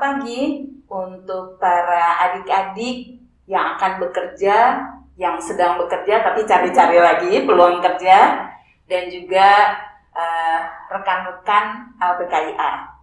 pagi untuk para adik-adik yang akan bekerja, yang sedang bekerja tapi cari-cari lagi peluang kerja, dan juga rekan-rekan LPKIA,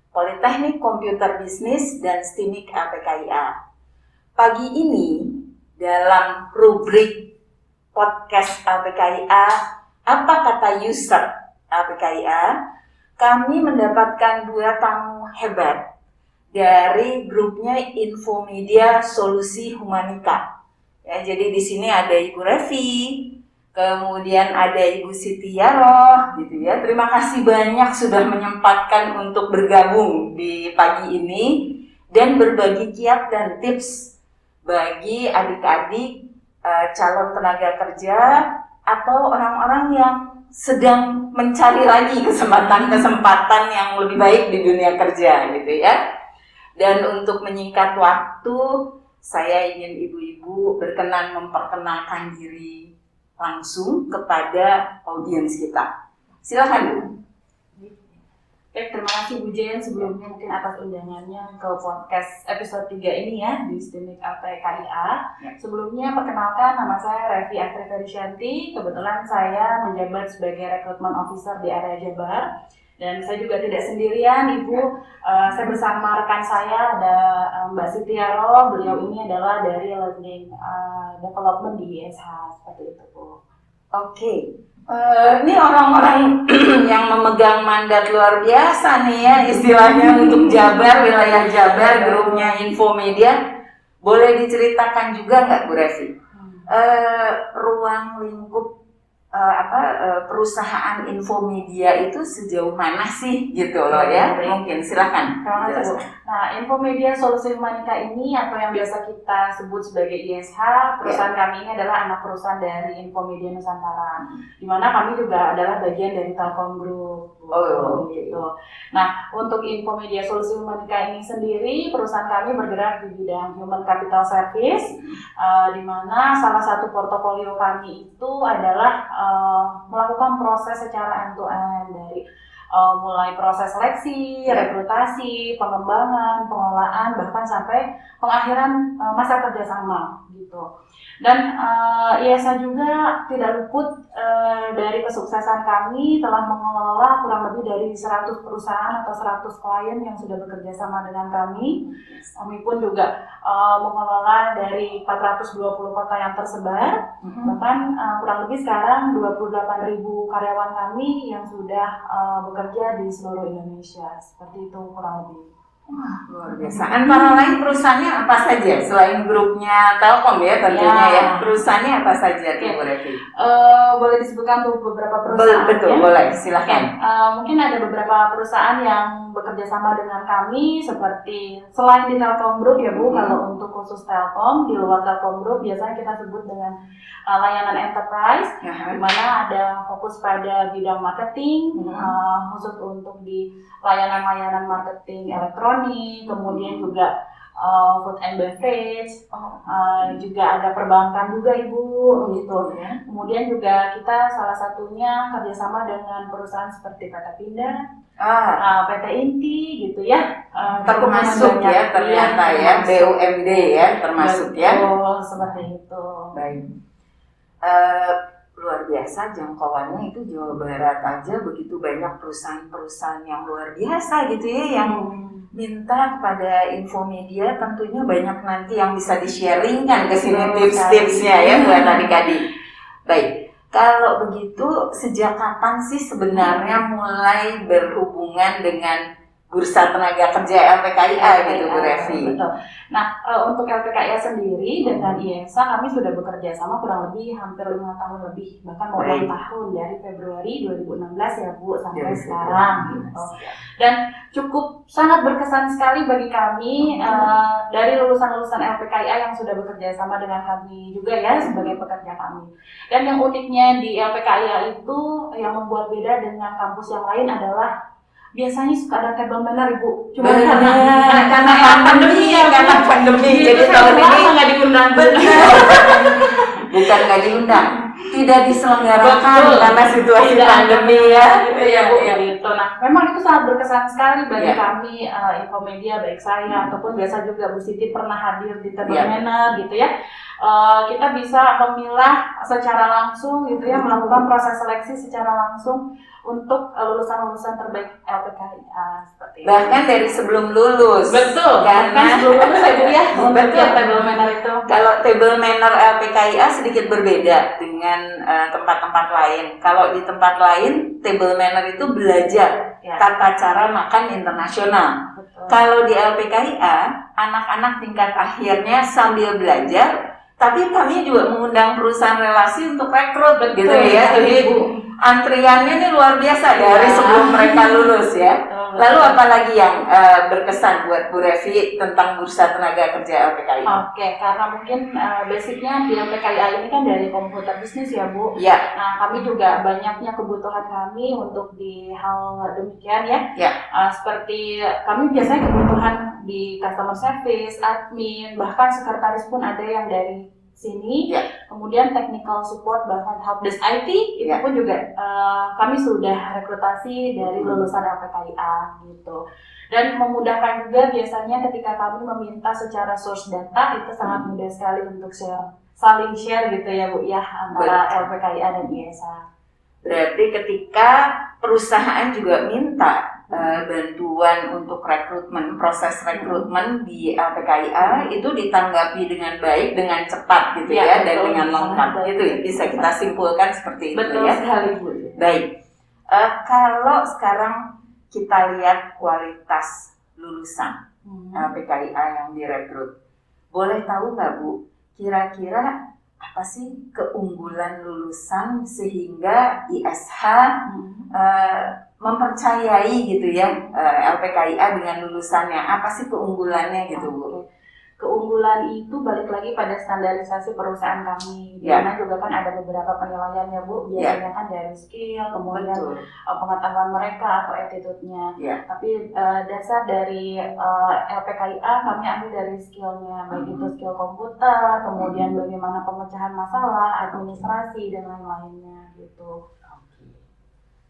Politeknik Komputer Bisnis dan STIMIK LPKIA. Pagi ini dalam rubrik podcast LPKIA, apa kata user LPKIA, kami mendapatkan 2 tamu hebat dari grupnya Infomedia Solusi Humanika. Ya, jadi di sini ada Ibu Revi, kemudian ada Ibu Siti Yaroh, gitu ya. Terima kasih banyak sudah menyempatkan untuk bergabung di pagi ini dan berbagi kiat dan tips bagi adik-adik calon tenaga kerja atau orang-orang yang sedang mencari lagi kesempatan-kesempatan yang lebih baik di dunia kerja, gitu ya. Dan untuk menyingkat waktu, saya ingin ibu-ibu berkenan memperkenalkan diri langsung kepada audiens kita. Silakan, Bu. Terima kasih Bu Jen sebelumnya mungkin atas undangannya ke podcast episode 3 ini ya di STIMIK LPKIA. Sebelumnya perkenalkan, nama saya Revi Astri Ferisyanti. Kebetulan saya menjabat sebagai Recruitment Officer di area Jabar. Dan saya juga tidak sendirian, Ibu. Saya bersama rekan saya ada Mbak Siti Yaroh. Beliau ini adalah dari Learning Development di ISH, seperti itu, Bu. Oke. Ini orang-orang yang memegang mandat luar biasa nih ya, istilahnya untuk Jabar, wilayah Jabar, grupnya Infomedia. Boleh diceritakan juga nggak, Bu Revi? Ruang lingkup perusahaan Infomedia itu sejauh mana sih gitu loh ya? Mungkin silakan. Terima kasih, Bu. Nah, Infomedia Solusi Humanika ini atau yang biasa kita sebut sebagai ISH, perusahaan kami ini adalah anak perusahaan dari Infomedia Nusantara, di mana kami juga adalah bagian dari Telkom Group. Gitu. Nah, untuk Infomedia Solusi Humanika ini sendiri, perusahaan kami bergerak di bidang Human Capital Service, di mana salah satu portofolio kami itu adalah melakukan proses secara end-to-end dari mulai proses seleksi, rekrutasi, pengembangan, pengelolaan, bahkan sampai pengakhiran masa kerjasama gitu. Dan ISH juga tidak luput dari kesuksesan kami telah mengelola kurang lebih dari 100 perusahaan atau 100 klien yang sudah bekerja sama dengan kami. Kami pun juga mengelola dari 420 kota yang tersebar, bahkan kurang lebih sekarang 28.000 karyawan kami yang sudah bekerja di seluruh Indonesia. Seperti itu kurang lebih. Wah, luar biasa. Antara lain perusahaannya apa saja selain grupnya Telkom ya tentunya ya. Perusahaannya apa saja tuh, Bu Revi? Boleh disebutkan tuh beberapa perusahaan. Betul, ya? Boleh, silakan. Mungkin ada beberapa perusahaan yang bekerja sama dengan kami seperti selain di Telkom Group ya Bu, kalau untuk khusus Telkom, di luar Telkom Group biasanya kita sebut dengan layanan enterprise, di mana ada fokus pada bidang marketing, khusus untuk di layanan-layanan marketing elektronik, kemudian juga food and beverage, juga ada perbankan juga Ibu, gitu. Kemudian juga kita salah satunya kerjasama dengan perusahaan seperti PT Pindad, PT Inti, gitu ya. Termasuk ya ternyata ya BUMD ya termasuk. Betul, ya. Seperti itu. Baik. Luar biasa jangkauannya itu Jawa Barat aja begitu banyak perusahaan-perusahaan yang luar biasa gitu ya yang minta kepada Infomedia, tentunya banyak nanti yang bisa di-sharingkan ke sini tips-tipsnya ya buat adik-adik. Baik, kalau begitu sejak kapan sih sebenarnya mulai berhubungan dengan Bursa Tenaga Kerja LPKIA gitu Bu Revi? Betul. Nah, untuk LPKIA sendiri dengan ISH kami sudah bekerja sama kurang lebih hampir 5 tahun lebih, bahkan mau 6 tahun dari Februari 2016 ya Bu sampai sekarang gitu. Dan cukup sangat berkesan sekali bagi kami dari lulusan-lulusan LPKIA yang sudah bekerja sama dengan kami juga ya sebagai pekerja kami. Dan yang uniknya di LPKIA itu yang membuat beda dengan kampus yang lain adalah biasanya suka ada table manner Ibu, cuma karena pandemi jadi tahun ini nggak diundang. bukan nggak diundang, tidak diselenggarakan Betul. karena situasi Tidak pandemi ya. gitu ya Bu gitu. Nah memang itu sangat berkesan sekali bagi Iya. kami Infomedia, baik saya ataupun biasa juga Bu Siti pernah hadir di table Iya. manner gitu ya. Kita bisa memilah secara langsung gitu ya, melakukan proses seleksi secara langsung untuk lulusan-lulusan terbaik LPKIA seperti itu. Bahkan dari sebelum lulus. Betul, Karena bahkan sebelum lulus ya Bu ya, untuk Betul. yang table manner itu. kalau table manner LPKIA sedikit berbeda dengan tempat-tempat lain. Kalau di tempat lain, table manner itu belajar Ya. tata cara makan internasional. Betul. Kalau di LPKIA, anak-anak tingkat akhirnya sambil belajar, tapi kami juga mengundang perusahaan relasi untuk rekrut gitu ya. Jadi antriannya ini luar biasa dari sebelum mereka lulus ya. Lalu apalagi yang berkesan buat Bu Revi tentang bursa tenaga kerja LPKIA? Oke, karena mungkin basicnya di LPKIA ini kan dari komputer bisnis ya Bu. Ya. Nah kami juga banyaknya kebutuhan kami untuk di hal demikian ya. Ya. Seperti kami biasanya kebutuhan di customer service, admin, bahkan sekretaris pun ada yang dari sini. Ya. Kemudian technical support bahkan helpdesk IT itu Ya. pun juga kami sudah rekrutasi dari lulusan LPKIA gitu. Dan memudahkan juga biasanya ketika kami meminta secara source data itu sangat mudah sekali untuk saling share gitu ya Bu ya antara LPKIA dan ISA. Berarti ketika perusahaan juga minta bantuan untuk rekrutmen, proses rekrutmen di LPKIA itu ditanggapi dengan baik, dengan cepat gitu ya, dan dengan lengkap gitu ya. Bisa kita simpulkan seperti itu betul ya. Sekali Bu. Baik. Kalau sekarang kita lihat kualitas lulusan LPKIA yang direkrut, boleh tahu nggak Bu, kira-kira apa sih keunggulan lulusan sehingga ISH mempercayai gitu ya LPKIA dengan lulusannya? Apa sih keunggulannya gitu Bu? Keunggulan itu balik lagi pada standarisasi perusahaan kami. Ya. Karena juga kan ada beberapa penilaian ya Bu, biasanya kan dari skill, kemudian pengetahuan mereka atau attitude-nya. Ya. Tapi dasar dari LPKIA kami ambil dari skillnya, baik itu skill komputer, kemudian bagaimana pemecahan masalah, administrasi dan lain-lainnya gitu.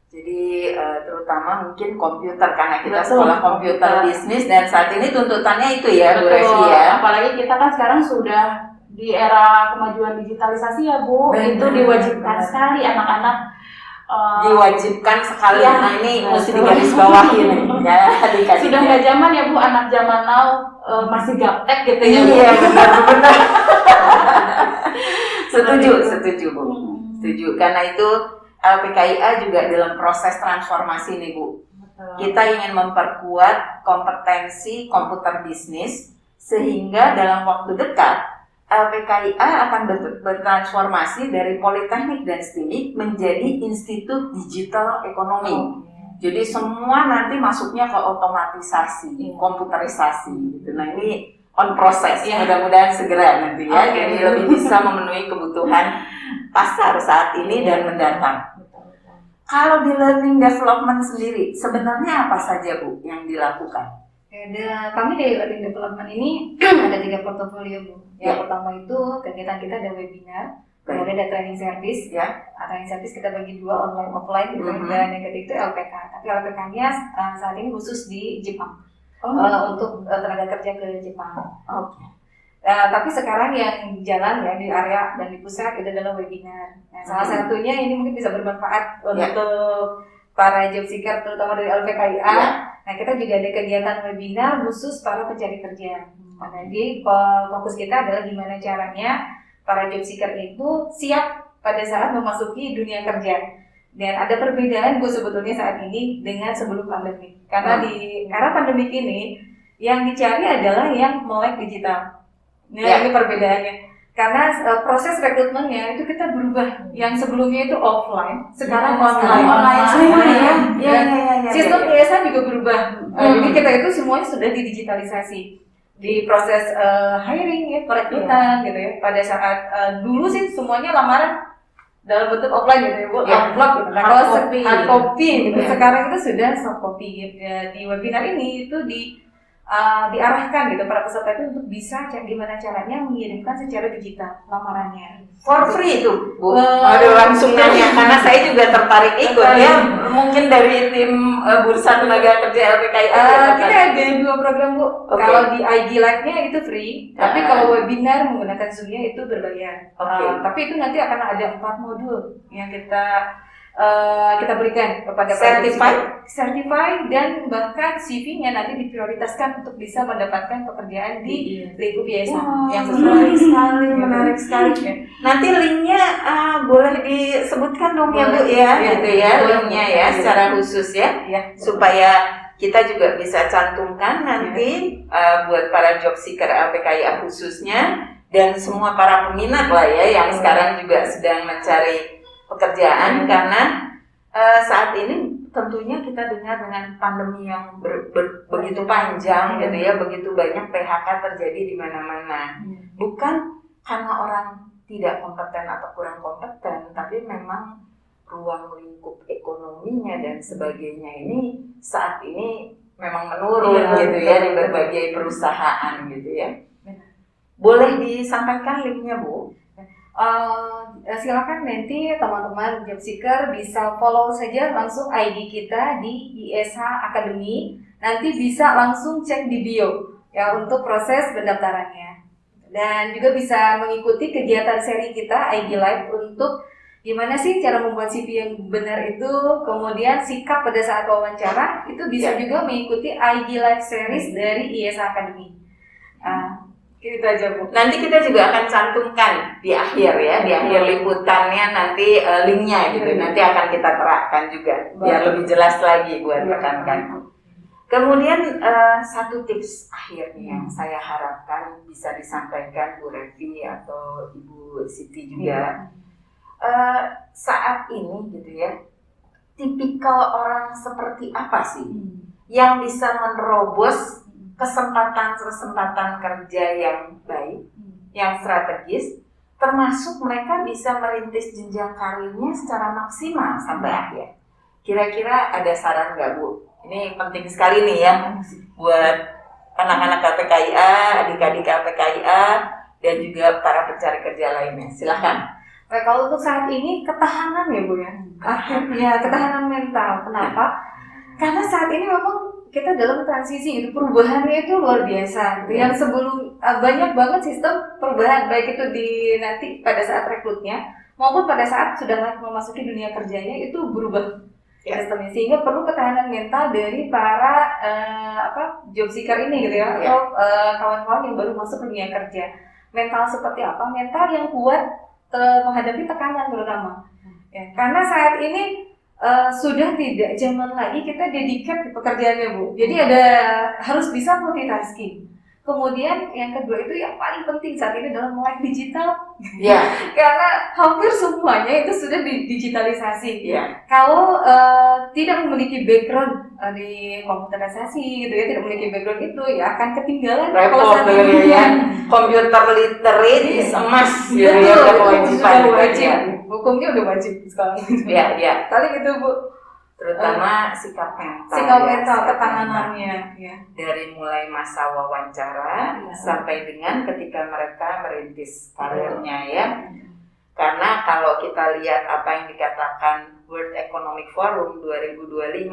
Jadi terutama mungkin komputer karena kita Betul, sekolah komputer bisnis dan saat ini tuntutannya itu ya Bu Revi ya. Apalagi kita kan sekarang sudah di era kemajuan digitalisasi ya Bu. Benar. Itu diwajibkan sekali anak-anak. Diwajibkan sekali. Ya, nah ini mesti digarisbawahi nih ya adik-adik. Sudah nggak zaman ya Bu, anak zaman now masih gaptek gitu ya. Iya benar. Setuju Bu. Setuju karena itu LPKIA juga dalam proses transformasi nih Bu. Kita ingin memperkuat kompetensi komputer bisnis sehingga dalam waktu dekat LPKIA akan bertransformasi dari Politeknik dan STIMIK menjadi Institut Digital Ekonomi. Jadi semua nanti masuknya ke otomatisasi, komputerisasi gitu. Nah ini on proses, mudah-mudahan segera nanti ya. Jadi lebih bisa memenuhi kebutuhan pasar saat ini dan mendatang. Kalau di learning development sendiri, sebenarnya apa saja Bu yang dilakukan? Kami di learning development ini ada 3 portofolio Bu. Yang pertama itu kegiatan kita ada webinar, kemudian ada training service. Training service kita bagi 2, online offline, dan yang ketiga itu LPK. Tapi LPK-nya saat ini khusus di Jepang untuk tenaga kerja ke Jepang. Tapi sekarang yang jalan ya di area dan di pusat itu adalah webinar. Nah, salah satunya ini mungkin bisa bermanfaat untuk para job seeker terutama dari LPKIA. Nah, kita juga ada kegiatan webinar khusus para pencari kerja. Jadi fokus kita adalah gimana caranya para job seeker itu siap pada saat memasuki dunia kerja. Dan ada perbedaan Bu sebetulnya saat ini dengan sebelum pandemi. Karena di era pandemi ini yang dicari adalah yang melek digital. Nah, ini perbedaannya. Karena proses rekrutmennya itu kita berubah. Yang sebelumnya itu offline, sekarang online semua ya. Sistem ISA juga berubah. Jadi kita itu semuanya sudah didigitalisasi. Di proses hiring ya, perekrutan gitu ya. Pada saat dulu sih semuanya lamaran dalam bentuk offline gitu ya Bu, amplop gitu. Nah, kalau hard copy gitu. Sekarang itu sudah soft copy gitu. Di webinar ini itu diarahkan gitu para peserta itu untuk bisa gimana caranya mengirimkan secara digital lamarannya. For free itu, Bu. Aduh, Langsung nanya karena saya juga tertarik ikut ya. Mungkin dari tim Bursa Tenaga Kerja LPKIA. Kita ada 2 program, Bu. Okay. Kalau di IG Live-nya itu free, tapi kalau webinar menggunakan Zoom-nya itu berbayar. Tapi itu nanti akan ada 4 modul yang kita berikan kepada certified dan bahkan CV-nya nanti diprioritaskan untuk bisa mendapatkan pekerjaan di lingkup ISH yang sesuai. Menarik sekali. Nanti linknya boleh disebutkan dong ya Bu ya, gitu ya linknya ya secara khusus ya, supaya kita juga bisa cantumkan nanti buat para job seeker LPKIA khususnya dan semua para peminat lah ya yang sekarang juga sedang mencari pekerjaan karena saat ini tentunya kita dengar dengan pandemi yang begitu panjang gitu ya, begitu banyak PHK terjadi di mana-mana. Bukan karena orang tidak kompeten atau kurang kompeten, tapi memang ruang lingkup ekonominya dan sebagainya ini saat ini memang menurun gitu ya di berbagai perusahaan gitu ya. Boleh disampaikan linknya Bu? Silakan nanti teman-teman job seeker bisa follow saja langsung ID kita di ISH Academy. Nanti bisa langsung cek di bio ya untuk proses pendaftarannya. Dan juga bisa mengikuti kegiatan seri kita ID Live untuk gimana sih cara membuat CV yang benar itu, kemudian sikap pada saat wawancara itu bisa juga mengikuti ID Live series dari ISH Academy. Gitu aja Bu. Nanti kita juga akan cantumkan di akhir ya, di akhir liputannya nanti linknya gitu. Nanti akan kita terapkan juga biar lebih jelas lagi buat rekan-rekan. Kemudian satu tips akhir nih yang saya harapkan bisa disampaikan Bu Revi atau Ibu Siti juga. Saat ini gitu ya, tipikal orang seperti apa sih yang bisa menerobos kesempatan-kesempatan kerja yang baik, yang strategis, termasuk mereka bisa merintis jenjang karirnya secara maksimal sampai akhir. Kira-kira ada saran nggak Bu? Ini penting sekali nih ya buat anak-anak KPKIA, adik-adik KPKIA, dan juga para pencari kerja lainnya. Silahkan. Nah, kalau untuk saat ini ketahanan ya Bu ya, ketahanan mental. Kenapa? Karena saat ini memang kita dalam transisi gitu, perubahannya itu luar biasa. Yang sebelum banyak banget sistem perubahan, baik itu di nanti pada saat rekrutnya maupun pada saat sudah memasuki dunia kerjanya itu berubah sistemnya, sehingga perlu ketahanan mental dari para job seeker ini gitu ya, atau kawan-kawan yang baru masuk ke dunia kerja. Mental seperti apa? Mental yang kuat menghadapi tekanan terutama. Karena saat ini sudah tidak zaman lagi kita dedikat di pekerjaannya Bu. Jadi harus bisa multitasking. Kemudian yang kedua itu yang paling penting saat ini adalah melek digital. Karena hampir semuanya itu sudah digitalisasi. Kalau tidak memiliki background di komputerisasi gitu ya, tidak memiliki background itu ya akan ketinggalan. Repot ya. Komputer literate emas gitu ya, wajib. Hukumnya udah wajib sekarang. Kali gitu Bu. Terutama sikap mental, ketahanannya dari mulai masa wawancara sampai dengan ketika mereka merintis karirnya ya. Karena kalau kita lihat apa yang dikatakan World Economic Forum 2025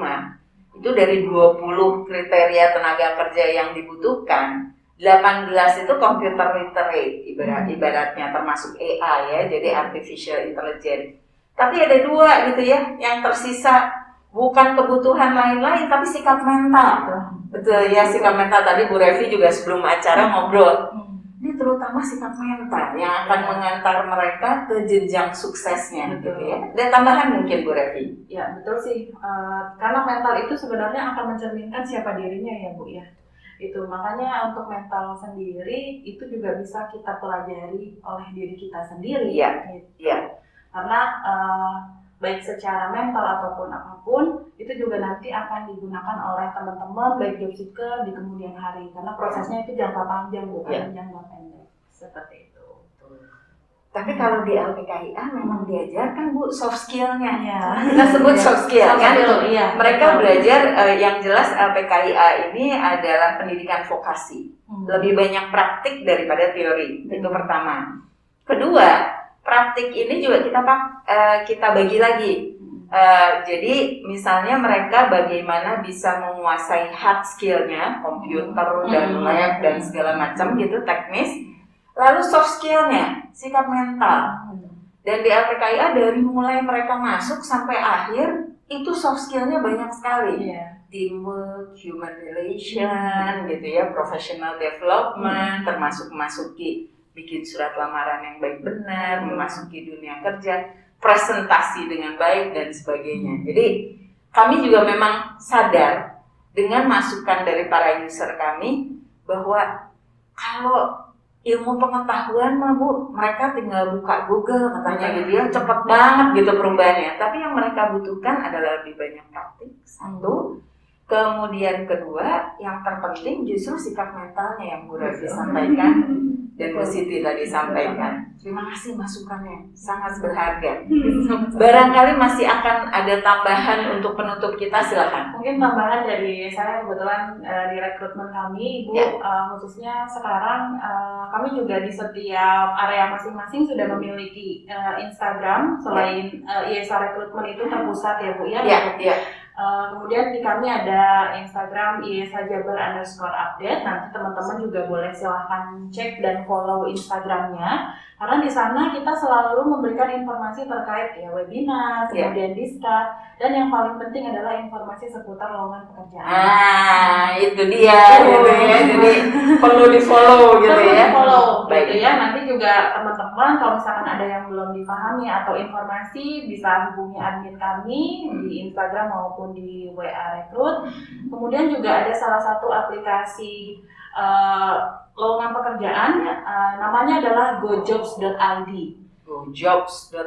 itu dari 20 kriteria tenaga kerja yang dibutuhkan, 18 itu computer literate ibaratnya, termasuk AI ya, jadi artificial intelligence. Tapi ada 2 gitu ya yang tersisa, bukan kebutuhan lain-lain tapi sikap mental. Betul ya, sikap mental. Tadi Bu Revi juga sebelum acara ngobrol. Ini terutama sikap mental yang akan mengantar mereka ke jenjang suksesnya gitu ya. Dan tambahan mungkin Bu Revi. Ya betul sih, karena mental itu sebenarnya akan mencerminkan siapa dirinya ya Bu ya. Itu makanya untuk mental sendiri itu juga bisa kita pelajari oleh diri kita sendiri. Karena baik secara mental ataupun apapun itu juga nanti akan digunakan oleh teman-teman baik job seeker di kemudian hari, karena prosesnya itu jangka panjang bukan jangka pendek seperti itu. Tapi kalau di LPKIA memang diajarkan Bu soft skill-nya. Iya. Kita sebut soft skill kan. Iya. Mereka belajar yang jelas LPKIA ini adalah pendidikan vokasi. Lebih banyak praktik daripada teori. Itu pertama. Kedua, praktik ini juga kita bagi lagi. Jadi misalnya mereka bagaimana bisa menguasai hard skill-nya, komputer dan lab dan segala macam gitu, teknis. Lalu soft skill-nya, sikap mental. Dan di LPKIA dari mulai mereka masuk sampai akhir, itu soft skill-nya banyak sekali. Teamwork, human relation, gitu ya, professional development, termasuk memasuki bikin surat lamaran yang baik benar, memasuki dunia kerja, presentasi dengan baik dan sebagainya. Jadi kami juga memang sadar dengan masukan dari para user kami bahwa kalau ilmu pengetahuan mah Bu, mereka tinggal buka Google katanya gitu ya, cepet banget gitu perubahannya. Tapi yang mereka butuhkan adalah lebih banyak praktik, satu. Kemudian kedua, yang terpenting justru sikap mentalnya yang Bu Revi sampaikan dan Bu Siti tadi sampaikan. Terima kasih masukannya, sangat berharga. Barangkali masih akan ada tambahan untuk penutup kita, silakan. Mungkin tambahan dari saya kebetulan di rekrutmen kami, Ibu, khususnya sekarang kami juga di setiap area masing-masing sudah memiliki Instagram. Selain IESA rekrutmen itu terpusat ya Bu ya. Kemudian di kami ada Instagram IESA Jabar _update. Nanti teman-teman juga boleh silahkan cek dan follow Instagramnya. Karena di sana kita selalu memberikan informasi terkait ya webinar, kemudian diskat, dan yang paling penting adalah informasi seputar lowongan pekerjaan. Itu dia, gitu ya. Jadi perlu di follow gitu ya. Gitu ya. Nanti juga teman-teman kalau misalkan ada yang belum dipahami atau informasi bisa hubungi admin kami di Instagram maupun di WA Rekrut. Kemudian juga ada salah satu aplikasi lowongan pekerjaan, namanya adalah gojobs.id. Gojobs.id.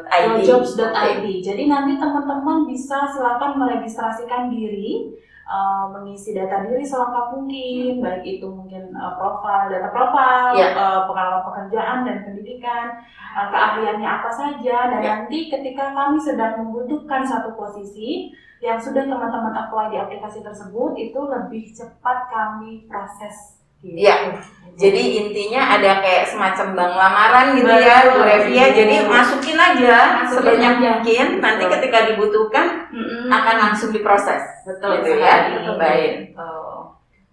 Jadi nanti teman-teman bisa silakan meregistrasikan diri, mengisi data diri selengkap mungkin, baik itu mungkin data profil, pengalaman pekerjaan dan pendidikan, keahliannya apa saja, dan nanti ketika kami sedang membutuhkan satu posisi yang sudah teman-teman apply di aplikasi tersebut, itu lebih cepat kami proses. Jadi intinya ada kayak semacam bank lamaran gitu ya, Bu Revi ya. Jadi masukin aja sebanyak mungkin. Nanti ketika dibutuhkan akan langsung diproses. Betul gitu ya. Betul. Baik.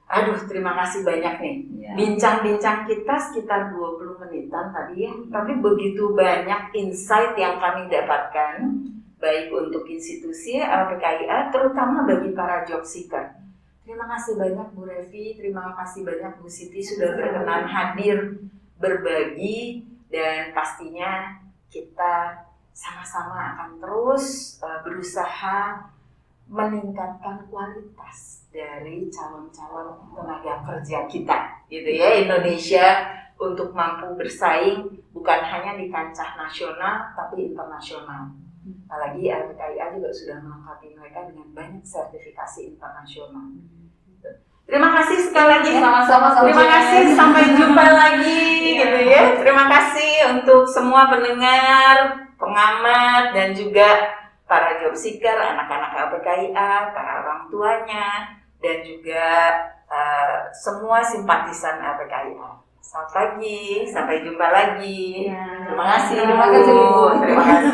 Aduh, terima kasih banyak nih. Bincang-bincang kita sekitar 20 menitan tadi ya. Tapi begitu banyak insight yang kami dapatkan, baik untuk institusi LPKIA, terutama bagi para job seeker. Terima kasih banyak Bu Revi, terima kasih banyak Bu Siti sudah berkenan hadir, berbagi, dan pastinya kita sama-sama akan terus berusaha meningkatkan kualitas dari calon-calon tenaga kerja kita, gitu ya, Indonesia untuk mampu bersaing bukan hanya di kancah nasional tapi internasional. Apalagi LPKIA juga sudah melengkapi mereka dengan banyak sertifikasi internasional. Terima kasih sekali lagi. Sama-sama. Terima kasih, sampai jumpa lagi gitu ya. Terima kasih untuk semua pendengar, pengamat, dan juga para job seeker, anak-anak LPKIA, para orang tuanya, dan juga semua simpatisan LPKIA. Selamat pagi, sampai jumpa lagi. Terima kasih. Terima kasih, Bu. Terima kasih.